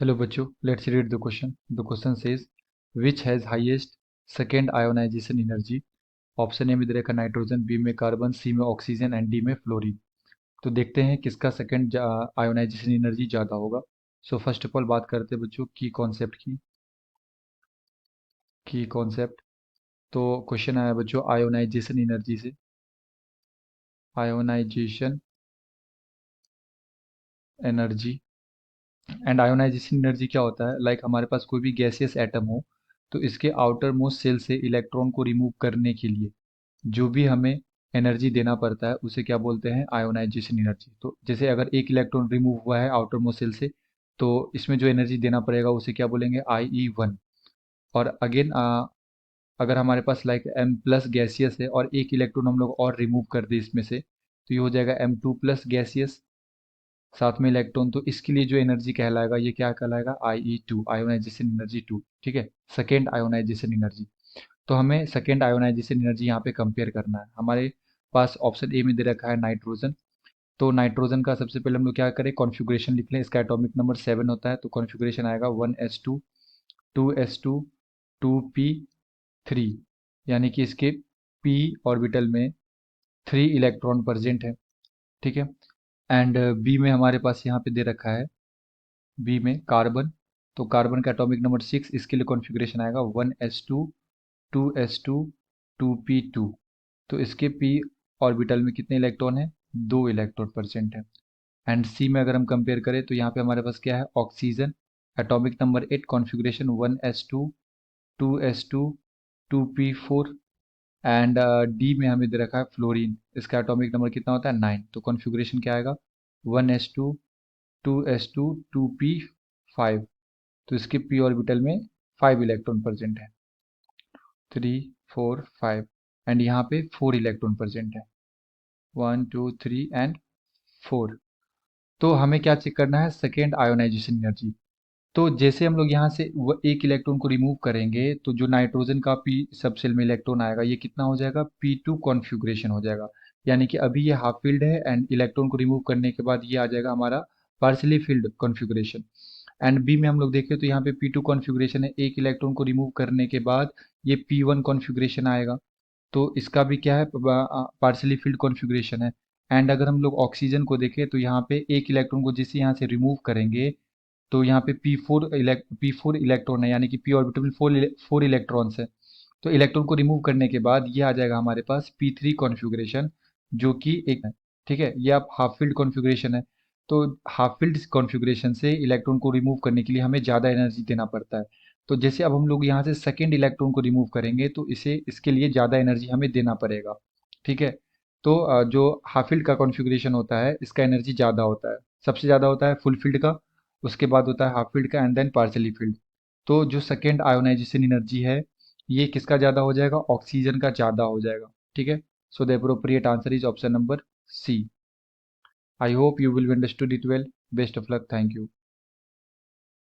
Hello बच्चों, let's read the question. The question says which has highest second ionization energy? Option A में दे रखा nitrogen, B में carbon, सी में oxygen and D में fluorine. तो देखते हैं किसका सेकंड आयोनाइजेशन एनर्जी ज़्यादा होगा। सो फर्स्ट ऑफ ऑल बात करते हैं बच्चों की कॉन्सेप्ट। तो क्वेश्चन आया बच्चों आयोनाइजेशन एनर्जी से। Ionisation energy and ionisation energy क्या होता है? लाइक हमारे पास कोई भी गैसियस एटम हो तो इसके आउटर मोस्ट सेल से इलेक्ट्रॉन को रिमूव करने के लिए जो भी हमें एनर्जी देना पड़ता है उसे क्या बोलते हैं? Ionisation energy. तो जैसे अगर एक इलेक्ट्रॉन रिमूव हुआ है आउटर मोस्ट सेल से तो इसमें जो एनर्जी देना पड़ेगा उसे क्या बोलेंगे? IE1। और अगेन अगर हमारे पास लाइक M+ गैसियस है और एक इलेक्ट्रॉन हम लोग और रिमूव कर दे इसमें से तो ये हो जाएगा M2+ गैसियस साथ में इलेक्ट्रॉन। तो इसके लिए जो एनर्जी कहलाएगा ये क्या कहलाएगा? IE2, ionisation energy 2। ठीक है, सेकेंड आयोनाइजेशन एनर्जी। तो हमें सेकेंड आयोनाइजेशन एनर्जी यहाँ पे कंपेयर करना है। हमारे पास ऑप्शन ए में दे रखा है नाइट्रोजन। तो नाइट्रोजन का सबसे पहले हम लोग क्या करें? कॉन्फ़िगरेशन लिख लें। इसका एटॉमिक नंबर 7 होता है तो कॉन्फ़िगरेशन आएगा 1s2 2s2 2p3, यानी कि इसके p ऑर्बिटल में 3 इलेक्ट्रॉन प्रेजेंट है। ठीक है, एंड बी में हमारे पास यहाँ पे दे रखा है, बी में कार्बन। तो कार्बन का एटॉमिक नंबर 6, इसके लिए कॉन्फ़िगरेशन आएगा 1s2 2s2 2p2। तो इसके p ऑर्बिटल में कितने इलेक्ट्रॉन है? 2 इलेक्ट्रॉन प्रेजेंट है। एंड सी में अगर हम कंपेयर करें तो यहाँ पे हमारे पास क्या है? Oxygen. Atomic number 8, configuration 1s2 2s2 2p4। And D में हमें दे रखा है फ्लोरीन। इसका एटॉमिक नंबर कितना होता है? 9। तो कॉन्फ़िगरेशन क्या आएगा? 1s2 2s2 2p5। तो इसके p ऑर्बिटल में 5 इलेक्ट्रॉन प्रेजेंट है, 3 4 5। एंड यहाँ पे 4 इलेक्ट्रॉन प्रेजेंट है, 1 2 3 एंड 4। तो हमें क्या चेक करना है? Second ionization energy. तो जैसे हम लोग यहाँ से एक इलेक्ट्रॉन को रिमूव करेंगे तो जो नाइट्रोजन का p सब सेल में इलेक्ट्रॉन आएगा ये कितना हो जाएगा? P2 कॉन्फ़िगरेशन हो जाएगा। यानी कि अभी ये हाफ फील्ड है एंड इलेक्ट्रॉन को रिमूव करने के बाद ये आ जाएगा हमारा partially filled configuration. And B में हम लोग देखें तो यहाँ पे P2 कॉन्फ़िगरेशन है, एक इलेक्ट्रॉन को रिमूव करने के बाद ये P1 कॉन्फ़िगरेशन आएगा। तो इसका भी क्या है? पार्शली फील्ड कॉन्फ़िगरेशन है। एंड अगर हम लोग ऑक्सीजन को देखें तो यहाँ पे एक इलेक्ट्रॉन को जैसे यहाँ से रिमूव करेंगे तो यहाँ पे P4 इलेक्ट्रॉन है, यानी कि p ऑर्बिटल में 4 इलेक्ट्रॉन्स है। तो इलेक्ट्रॉन को रिमूव करने के बाद ये आ जाएगा हमारे पास P3 कॉन्फ़िगरेशन, जो कि एक है। ठीक है, ये आप हाफ फील्ड कॉन्फ़िगरेशन है। तो हाफ फील्ड कॉन्फ़िगरेशन से इलेक्ट्रॉन को रिमूव करने के लिए हमें ज़्यादा एनर्जी देना पड़ता है। तो जैसे अब हम लोग यहाँ से सेकेंड इलेक्ट्रॉन को रिमूव करेंगे तो इसके लिए ज़्यादा एनर्जी हमें देना पड़ेगा। ठीक है, तो जो हाफ फील्ड का कॉन्फ़िगरेशन होता है इसका एनर्जी ज़्यादा होता है। सबसे ज़्यादा होता है फुल फील्ड का, उसके बाद होता है हाफ फील्ड का एंड देन पार्शली फील्ड। तो जो सेकेंड आयोनाइजेशन एनर्जी है ये किसका ज़्यादा हो जाएगा? ऑक्सीजन का ज़्यादा हो जाएगा। ठीक है, so the appropriate answer is option number C. I hope you will understood it well. Best of luck. Thank you.